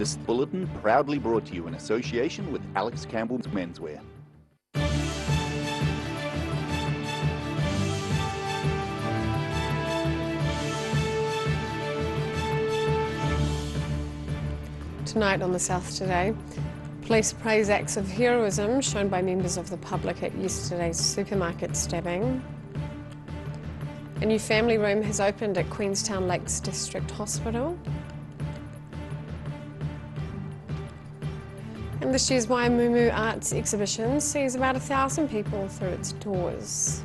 This bulletin proudly brought to you in association with Alex Campbell's Menswear. Tonight on The South Today, police praise acts of heroism shown by members of the public at yesterday's supermarket stabbing. A new family room has opened at Queenstown Lakes District Hospital. And this year's Waimumu Arts Exhibition sees about 1,000 people through its doors.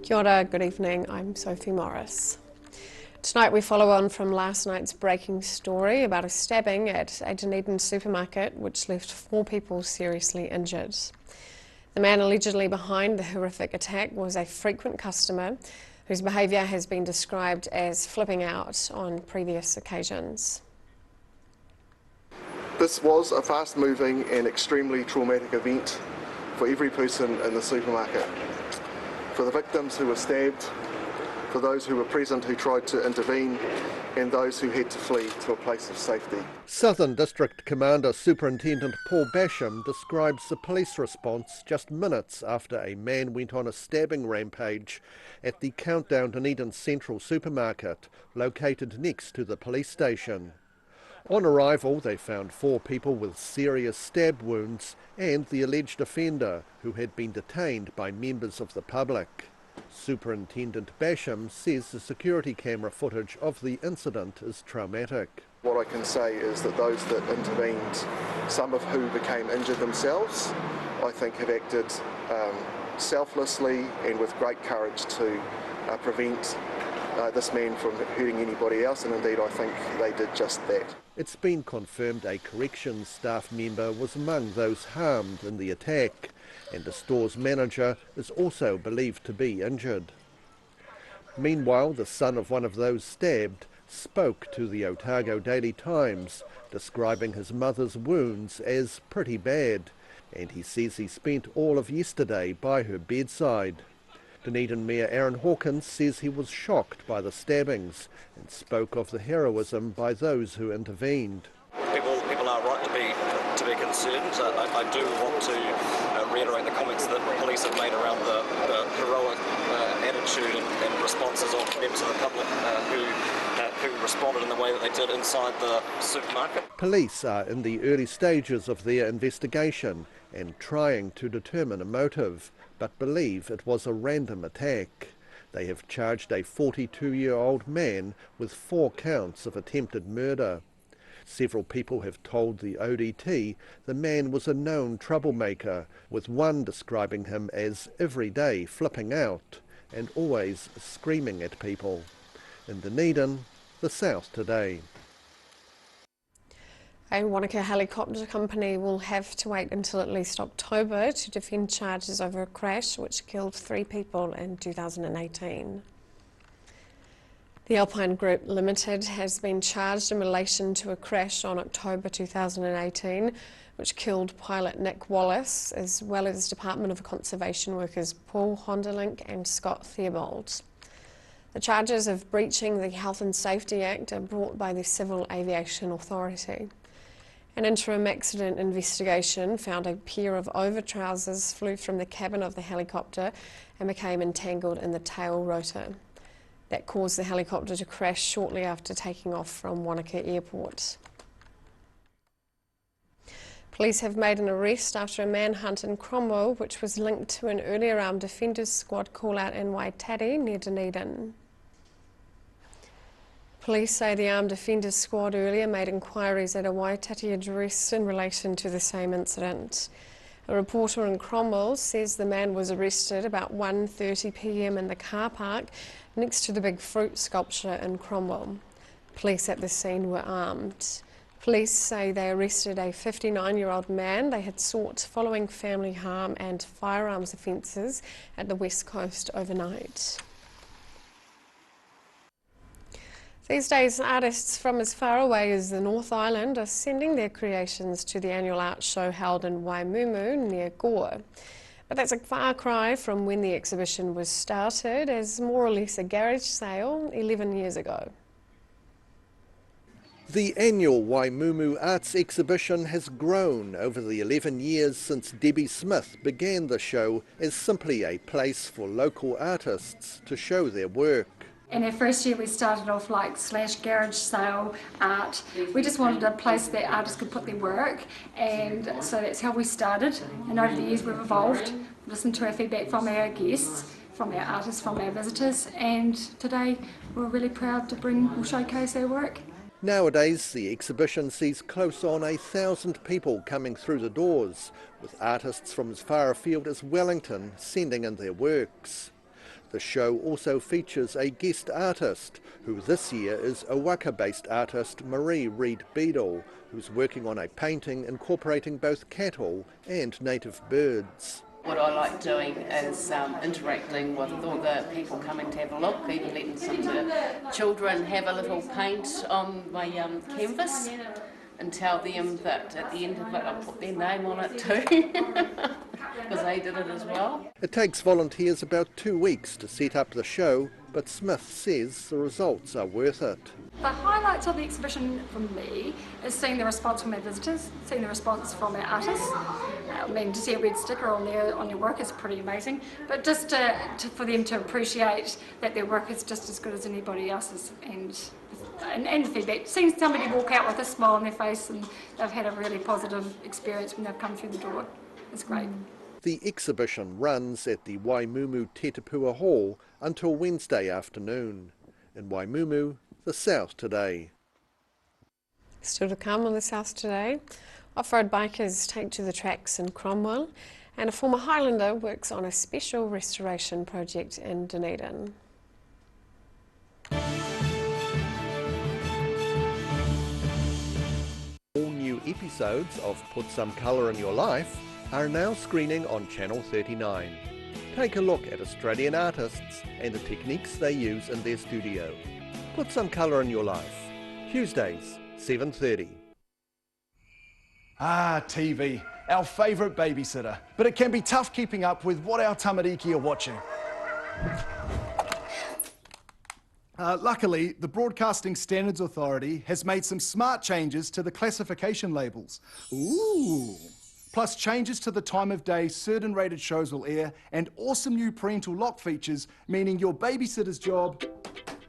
Kia ora, good evening, I'm Sophie Morris. Tonight we follow on from last night's breaking story about a stabbing at a Dunedin supermarket which left 4 people seriously injured. The man allegedly behind the horrific attack was a frequent customer whose behaviour has been described as flipping out on previous occasions. This was a fast-moving and extremely traumatic event for every person in the supermarket. For the victims who were stabbed, for those who were present who tried to intervene, and those who had to flee to a place of safety. Southern District Commander Superintendent Paul Basham describes the police response just minutes after a man went on a stabbing rampage at the Countdown Dunedin Central supermarket, located next to the police station. On arrival, they found 4 people with serious stab wounds and the alleged offender, who had been detained by members of the public. Superintendent Basham says the security camera footage of the incident is traumatic. What I can say is that those that intervened, some of who became injured themselves, I think have acted selflessly and with great courage to prevent this man from hurting anybody else, and indeed I think they did just that. It's been confirmed a corrections staff member was among those harmed in the attack, and the store's manager is also believed to be injured. Meanwhile, the son of one of those stabbed spoke to the Otago Daily Times, describing his mother's wounds as pretty bad, and he says he spent all of yesterday by her bedside. Dunedin Mayor Aaron Hawkins says he was shocked by the stabbings and spoke of the heroism by those who intervened. People are right to be concerned. I do want to reiterate the comments that the police have made around the heroic attitude and responses of members of the public who responded in the way that they did inside the supermarket. Police are in the early stages of their investigation and trying to determine a motive, but believe it was a random attack. They have charged a 42-year-old man with 4 counts of attempted murder. Several people have told the ODT the man was a known troublemaker, with one describing him as every day flipping out and always screaming at people. In Dunedin, The South Today. A Wanaka helicopter company will have to wait until at least October to defend charges over a crash which killed 3 people in 2018. The Alpine Group Limited has been charged in relation to a crash on October 2018 which killed pilot Nick Wallace, as well as Department of Conservation workers Paul Honderlink and Scott Theobald. The charges of breaching the Health and Safety Act are brought by the Civil Aviation Authority. An interim accident investigation found a pair of over-trousers flew from the cabin of the helicopter and became entangled in the tail rotor. That caused the helicopter to crash shortly after taking off from Wanaka Airport. Police have made an arrest after a manhunt in Cromwell, which was linked to an earlier Armed Defenders Squad call-out in Waitati near Dunedin. Police say the Armed Defenders Squad earlier made inquiries at a Waitati address in relation to the same incident. A reporter in Cromwell says the man was arrested about 1:30 p.m. in the car park next to the big fruit sculpture in Cromwell. Police at the scene were armed. Police say they arrested a 59-year-old man they had sought following family harm and firearms offences at the West Coast overnight. These days, artists from as far away as the North Island are sending their creations to the annual art show held in Waimumu near Gore. But that's a far cry from when the exhibition was started as more or less a garage sale 11 years ago. The annual Waimumu Arts Exhibition has grown over the 11 years since Debbie Smith began the show as simply a place for local artists to show their work. In our first year we started off like / garage sale art. We just wanted a place that artists could put their work, and so that's how we started. And over the years we've evolved, listened to our feedback from our guests, from our artists, from our visitors, and today we're really proud to bring or showcase our work. Nowadays the exhibition sees close on 1,000 people coming through the doors, with artists from as far afield as Wellington sending in their works. The show also features a guest artist, who this year is Owaka-based artist Marie Reid Beadle, who's working on a painting incorporating both cattle and native birds. What I like doing is interacting with all the people coming to have a look, even letting some of the children have a little paint on my canvas and tell them that at the end of it I'll put their name on it too. Because they did it as well. It takes volunteers about 2 weeks to set up the show, but Smith says the results are worth it. The highlights of the exhibition for me is seeing the response from our visitors, seeing the response from our artists. I mean, to see a red sticker on your work is pretty amazing, but just for them to appreciate that their work is just as good as anybody else's, and the feedback. Seeing somebody walk out with a smile on their face and they've had a really positive experience when they've come through the door. It's great. The exhibition runs at the Waimumu Te Tapua Hall until Wednesday afternoon. In Waimumu, the South Today. Still to come on the South Today, off-road bikers take to the tracks in Cromwell, and a former Highlander works on a special restoration project in Dunedin. All new episodes of Put Some Colour in Your Life are now screening on Channel 39. Take a look at Australian artists and the techniques they use in their studio. Put Some Colour in Your Life, Tuesdays, 7:30. Ah, TV, our favourite babysitter. But it can be tough keeping up with what our tamariki are watching. Luckily, the Broadcasting Standards Authority has made some smart changes to the classification labels. Ooh! Plus changes to the time of day certain rated shows will air, and awesome new parental lock features, meaning your babysitter's job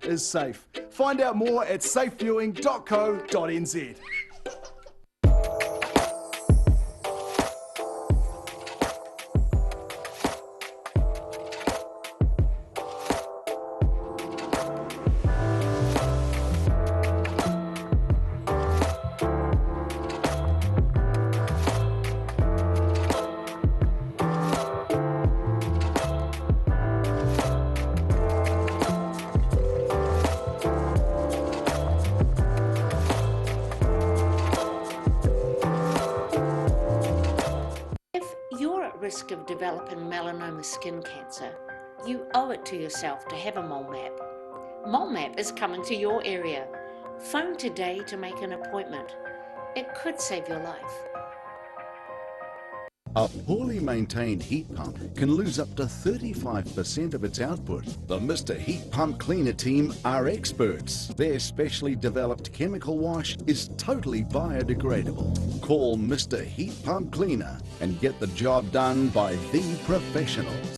is safe. Find out more at safeviewing.co.nz. Risk of developing melanoma skin cancer, you owe it to yourself to have a mole map. Mole map is coming to your area. Phone today to make an appointment. It could save your life. A poorly maintained heat pump can lose up to 35% of its output. The Mr. Heat Pump Cleaner team are experts. Their specially developed chemical wash is totally biodegradable. Call Mr. Heat Pump Cleaner and get the job done by the professionals.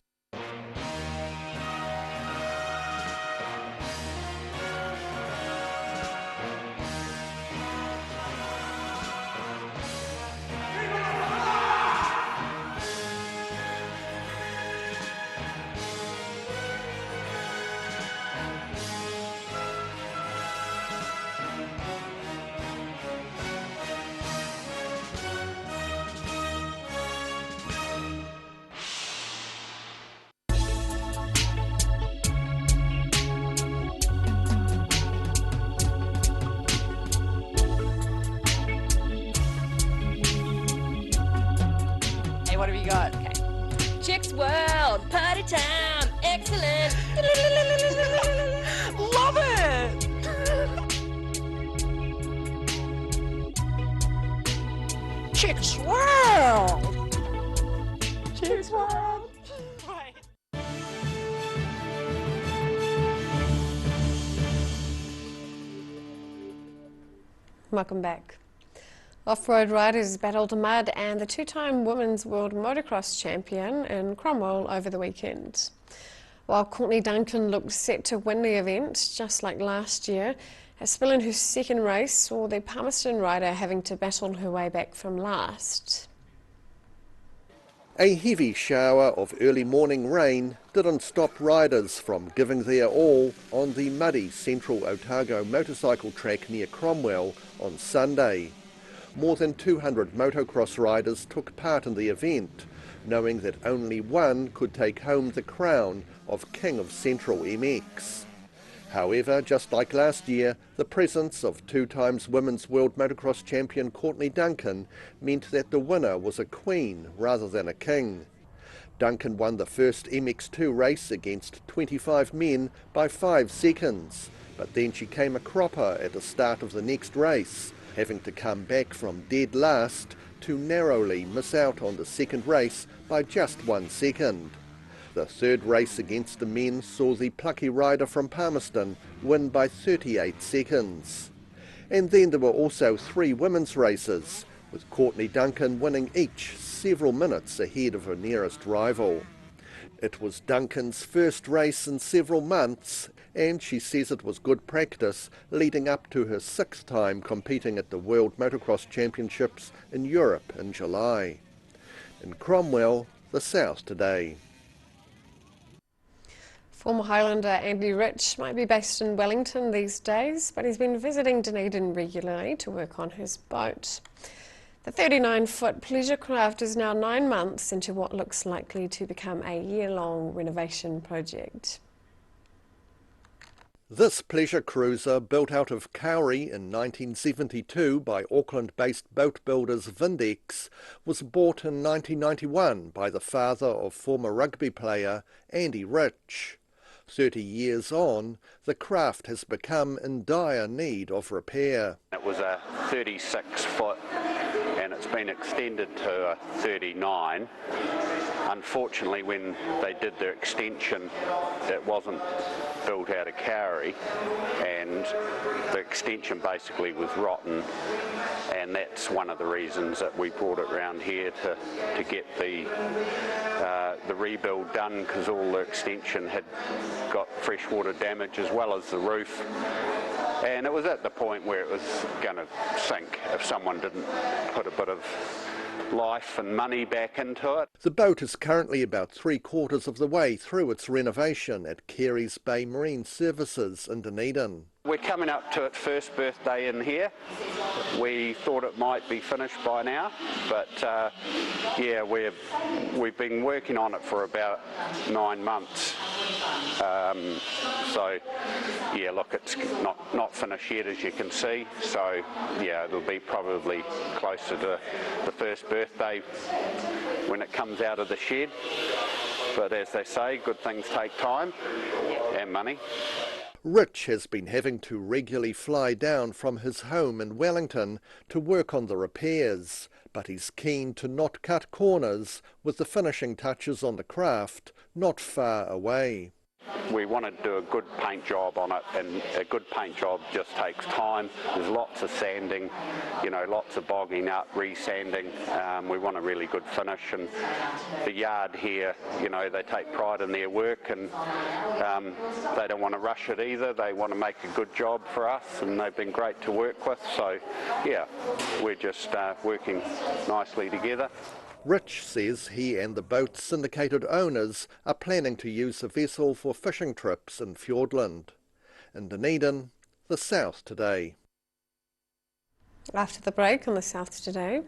What have you got? Okay. Chicks World, party time, excellent. Love it. Chicks World. Chicks World. Welcome back. Off-road riders battled mud and the two-time Women's World Motocross Champion in Cromwell over the weekend. While Courtney Duncan looked set to win the event, just like last year, a spill in her second race saw the Palmerston rider having to battle her way back from last. A heavy shower of early morning rain didn't stop riders from giving their all on the muddy Central Otago motorcycle track near Cromwell on Sunday. More than 200 motocross riders took part in the event, knowing that only one could take home the crown of King of Central MX. However, just like last year, the presence of two-times Women's World Motocross Champion Courtney Duncan meant that the winner was a queen rather than a king. Duncan won the first MX2 race against 25 men by 5 seconds, but then she came a cropper at the start of the next race, having to come back from dead last to narrowly miss out on the second race by just 1 second. The third race against the men saw the plucky rider from Palmerston win by 38 seconds. And then there were also 3 women's races, with Courtney Duncan winning each several minutes ahead of her nearest rival. It was Duncan's first race in several months, and she says it was good practice leading up to her 6th time competing at the World Motocross Championships in Europe in July. In Cromwell, the South Today. Former Highlander Andy Rich might be based in Wellington these days, but he's been visiting Dunedin regularly to work on his boat. The 39-foot pleasure craft is now 9 months into what looks likely to become a year-long renovation project. This pleasure cruiser, built out of Kauri in 1972 by Auckland-based boat builders Vindex, was bought in 1991 by the father of former rugby player Andy Rich. 30 years on, the craft has become in dire need of repair. It was a 36-foot and it's been extended to a 39. Unfortunately, when they did their extension, it wasn't built out of Kauri, and the extension basically was rotten, and that's one of the reasons that we brought it round here to get the rebuild done, because all the extension had got freshwater damage as well as the roof, and it was at the point where it was going to sink if someone didn't put a bit of life and money back into it. The boat is currently about 3/4 of the way through its renovation at Carey's Bay Marine Services in Dunedin. We're coming up to its first birthday in here. We thought it might be finished by now, but yeah, we've been working on it for about 9 months. So yeah, look, it's not finished yet, as you can see. So yeah, it'll be probably closer to the first birthday when it comes out of the shed. But as they say, good things take time and money. Rich has been having to regularly fly down from his home in Wellington to work on the repairs, but he's keen to not cut corners with the finishing touches on the craft not far away. We want to do a good paint job on it, and a good paint job just takes time. There's lots of sanding, you know, lots of bogging up, re-sanding. We want a really good finish, and the yard here, you know, they take pride in their work, and they don't want to rush it either. They want to make a good job for us, and they've been great to work with. So yeah, we're just working nicely together. Rich says he and the boat's syndicated owners are planning to use the vessel for fishing trips in Fiordland. In Dunedin, the South Today. After the break on the South Today,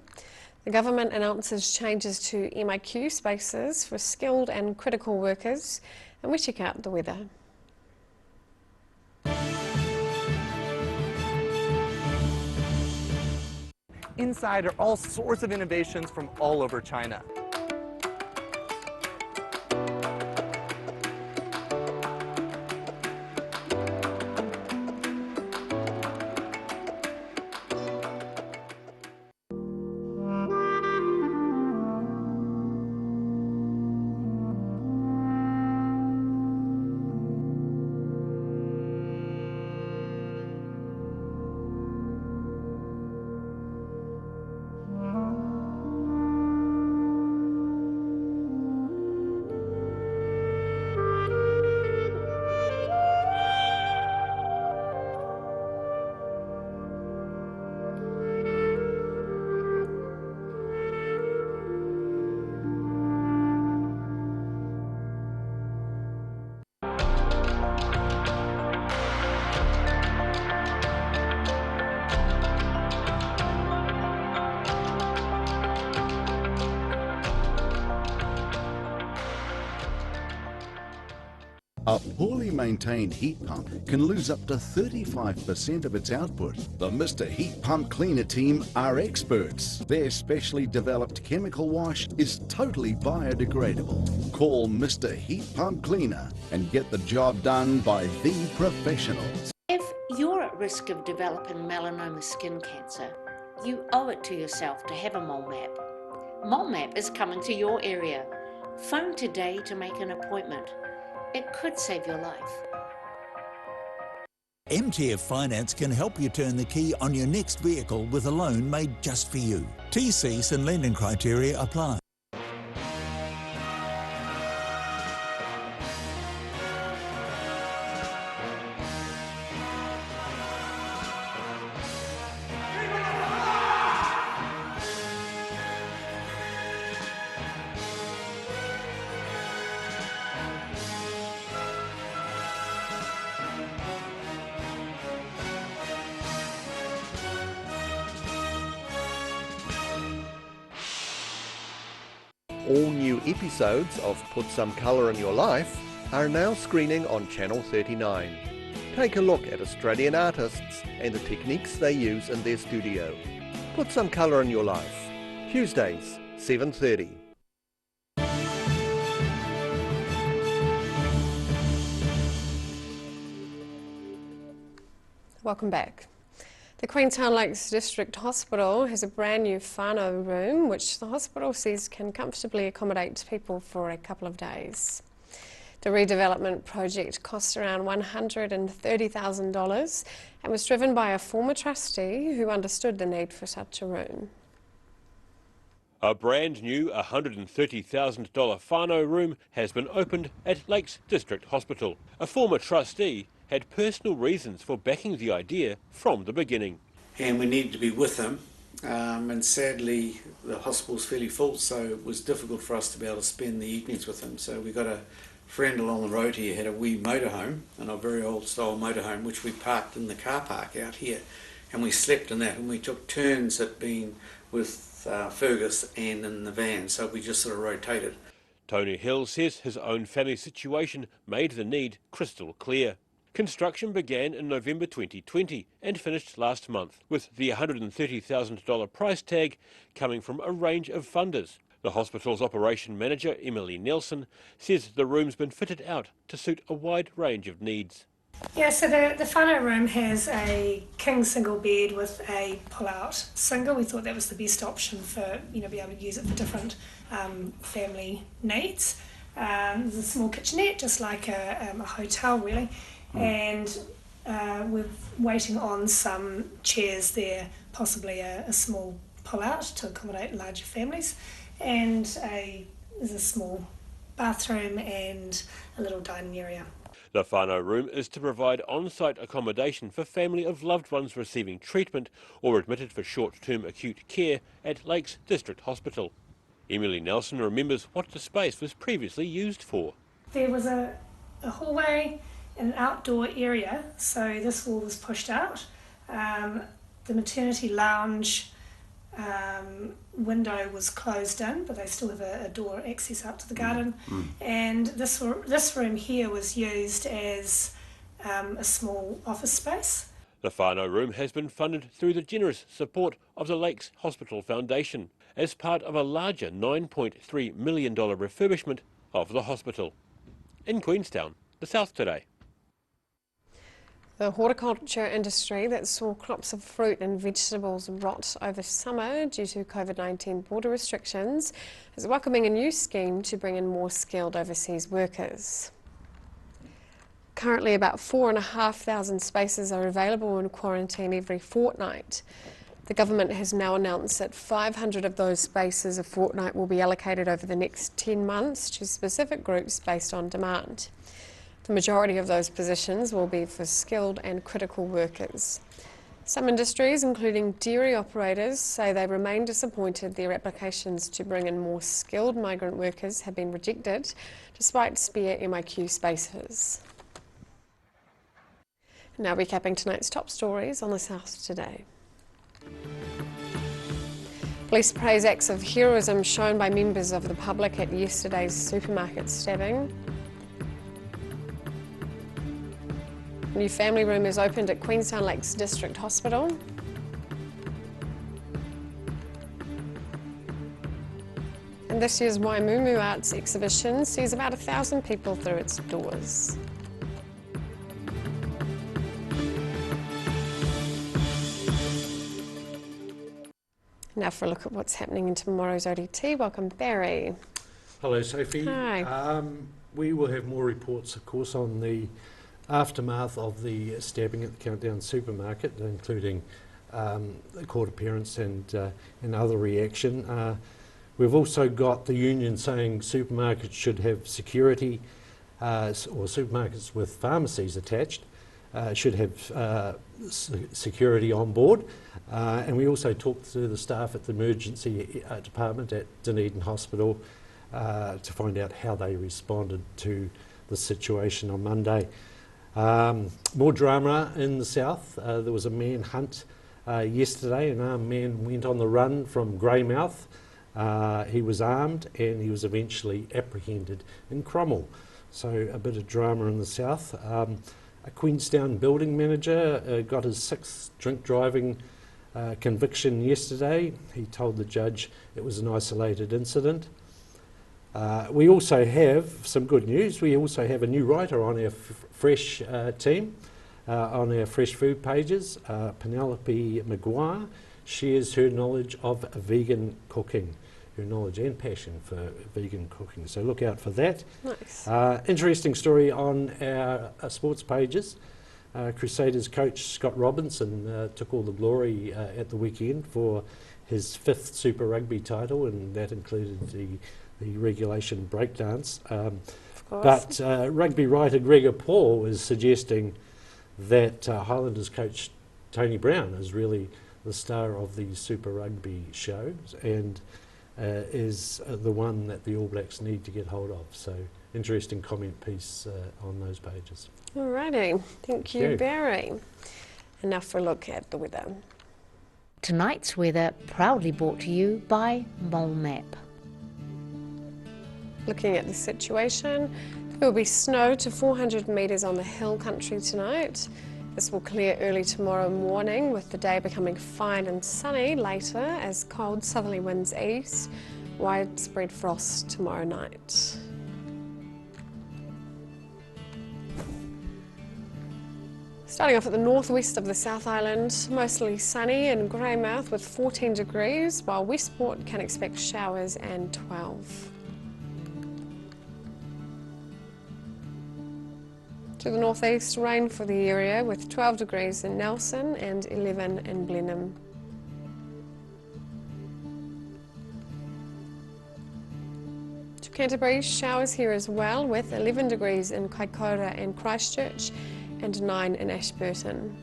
the government announces changes to MIQ spaces for skilled and critical workers, and we check out the weather. Inside are all sorts of innovations from all over China. A poorly maintained heat pump can lose up to 35% of its output. The Mr. Heat Pump Cleaner team are experts. Their specially developed chemical wash is totally biodegradable. Call Mr. Heat Pump Cleaner and get the job done by the professionals. If you're at risk of developing melanoma skin cancer, you owe it to yourself to have a mole map. Mole map is coming to your area. Phone today to make an appointment. It could save your life. MTF Finance can help you turn the key on your next vehicle with a loan made just for you. TCs and lending criteria apply. All new episodes of Put Some Colour in Your Life are now screening on Channel 39. Take a look at Australian artists and the techniques they use in their studio. Put Some Colour in Your Life, Tuesdays, 7:30. Welcome back. The Queenstown Lakes District Hospital has a brand new whānau room which the hospital says can comfortably accommodate people for a couple of days. The redevelopment project cost around $130,000 and was driven by a former trustee who understood the need for such a room. A brand new $130,000 whānau room has been opened at Lakes District Hospital. A former trustee had personal reasons for backing the idea from the beginning. And we needed to be with him, and sadly the hospital's fairly full, so it was difficult for us to be able to spend the evenings with him. So we got a friend along the road here, had a wee motorhome, and a very old style motorhome, which we parked in the car park out here, and we slept in that, and we took turns at being with Fergus and in the van, so we just sort of rotated. Tony Hill says his own family situation made the need crystal clear. Construction began in November 2020 and finished last month, with the $130,000 price tag coming from a range of funders. The hospital's operation manager, Emily Nelson, says the room's been fitted out to suit a wide range of needs. Yeah, so the whānau room has a king single bed with a pull-out single. We thought that was the best option for, be able to use it for different family needs. There's a small kitchenette, just like a hotel really. And we're waiting on some chairs there, possibly a small pull-out to accommodate larger families, and there's a small bathroom and a little dining area. The whānau room is to provide on-site accommodation for family of loved ones receiving treatment or admitted for short-term acute care at Lakes District Hospital. Emily Nelson remembers what the space was previously used for. There was a hallway, an outdoor area, so this wall was pushed out. The maternity lounge window was closed in, but they still have a door access out to the garden. And this room here was used as a small office space. The whānau room has been funded through the generous support of the Lakes Hospital Foundation as part of a larger $9.3 million refurbishment of the hospital. In Queenstown, the South Today. The horticulture industry that saw crops of fruit and vegetables rot over summer due to COVID-19 border restrictions is welcoming a new scheme to bring in more skilled overseas workers. Currently about 4,500 spaces are available in quarantine every fortnight. The government has now announced that 500 of those spaces a fortnight will be allocated over the next 10 months to specific groups based on demand. The majority of those positions will be for skilled and critical workers. Some industries, including dairy operators, say they remain disappointed their applications to bring in more skilled migrant workers have been rejected, despite spare MIQ spaces. Now recapping tonight's top stories on the South Today. Police praise acts of heroism shown by members of the public at yesterday's supermarket stabbing. A new family room is opened at Queenstown Lakes District Hospital. And this year's Waimumu Arts exhibition sees about 1,000 people through its doors. Now for a look at what's happening in tomorrow's ODT. Welcome, Barry. Hello, Sophie. Hi. We will have more reports, of course, on the aftermath of the stabbing at the Countdown supermarket, including the court appearance and other reaction. We've also got the union saying supermarkets should have security, or supermarkets with pharmacies attached should have security on board. And we also talked to the staff at the emergency department at Dunedin Hospital to find out how they responded to the situation on Monday. More drama in the south. There was a manhunt yesterday. An armed man went on the run from Greymouth. He was armed and he was eventually apprehended in Cromwell. So a bit of drama in the south. A Queenstown building manager got his 6th drink driving conviction yesterday. He told the judge it was an isolated incident. We also have some good news. We also have a new writer on our Fresh team, on our Fresh Food pages. Penelope Maguire shares her knowledge of vegan cooking, her knowledge and passion for vegan cooking. So look out for that. Nice. Interesting story on our sports pages. Crusaders coach Scott Robinson took all the glory at the weekend for his 5th Super Rugby title, and that included the regulation breakdance. But rugby writer Gregor Paul is suggesting that Highlanders coach Tony Brown is really the star of the Super Rugby shows and is the one that the All Blacks need to get hold of. So interesting comment piece on those pages. Alrighty, thank you, Barry. And now for a look at the weather. Tonight's weather proudly brought to you by Mole Map. Looking at the situation, there will be snow to 400 metres on the hill country tonight. This will clear early tomorrow morning, with the day becoming fine and sunny later as cold southerly winds ease. Widespread frost tomorrow night. Starting off at the northwest of the South Island, mostly sunny in Greymouth with 14 degrees, while Westport can expect showers and 12. To the northeast, rain for the area with 12 degrees in Nelson and 11 in Blenheim. To Canterbury, showers here as well with 11 degrees in Kaikoura and Christchurch and 9 in Ashburton.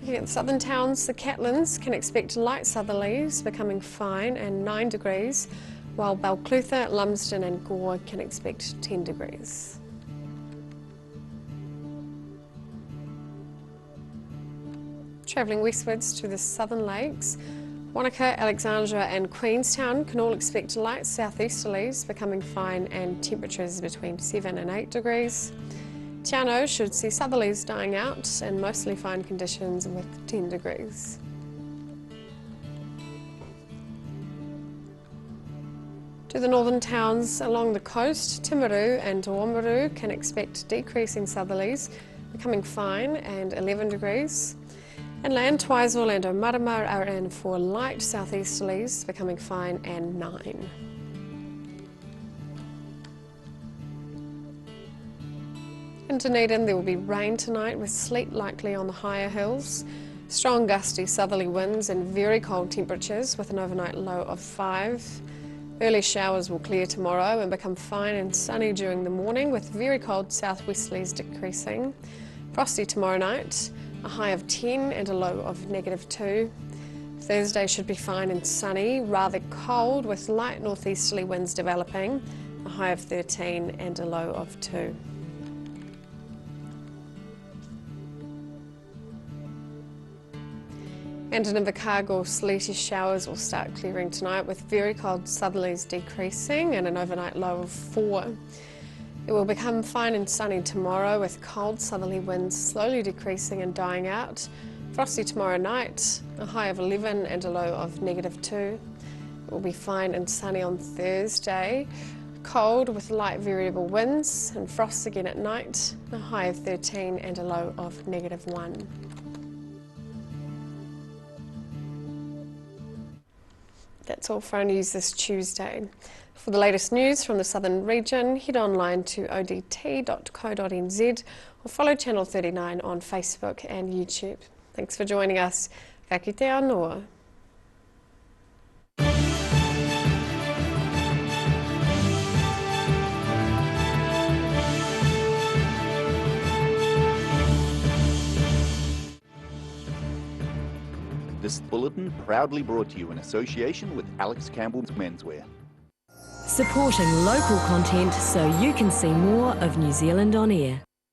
Looking at the southern towns, the Catlins can expect light southerlies becoming fine and 9 degrees, while Balclutha, Lumsden and Gore can expect 10 degrees. Travelling westwards to the southern lakes, Wanaka, Alexandra and Queenstown can all expect light southeasterlies becoming fine and temperatures between 7 and 8 degrees. Te Anau should see southerlies dying out and mostly fine conditions with 10 degrees. To the northern towns along the coast, Timaru and Oamaru can expect decreasing southerlies becoming fine and 11 degrees. Inland, Twizel and Omarama are in for light southeasterlies becoming fine and 9. In Dunedin there will be rain tonight with sleet likely on the higher hills. Strong gusty southerly winds and very cold temperatures with an overnight low of 5. Early showers will clear tomorrow and become fine and sunny during the morning with very cold southwesterlies decreasing. Frosty tomorrow night, a high of 10 and a low of -2. Thursday should be fine and sunny, rather cold with light northeasterly winds developing, a high of 13 and a low of 2. And in Invercargill, sleety showers will start clearing tonight with very cold southerlies decreasing and an overnight low of 4. It will become fine and sunny tomorrow with cold southerly winds slowly decreasing and dying out. Frosty tomorrow night, a high of 11 and a low of -2. It will be fine and sunny on Thursday. Cold with light variable winds and frost again at night, a high of 13 and a low of -1. That's all for our news this Tuesday. For the latest news from the southern region, head online to odt.co.nz or follow Channel 39 on Facebook and YouTube. Thanks for joining us. Ka kite anō. This bulletin proudly brought to you in association with Alex Campbell's Menswear. Supporting local content so you can see more of New Zealand on air.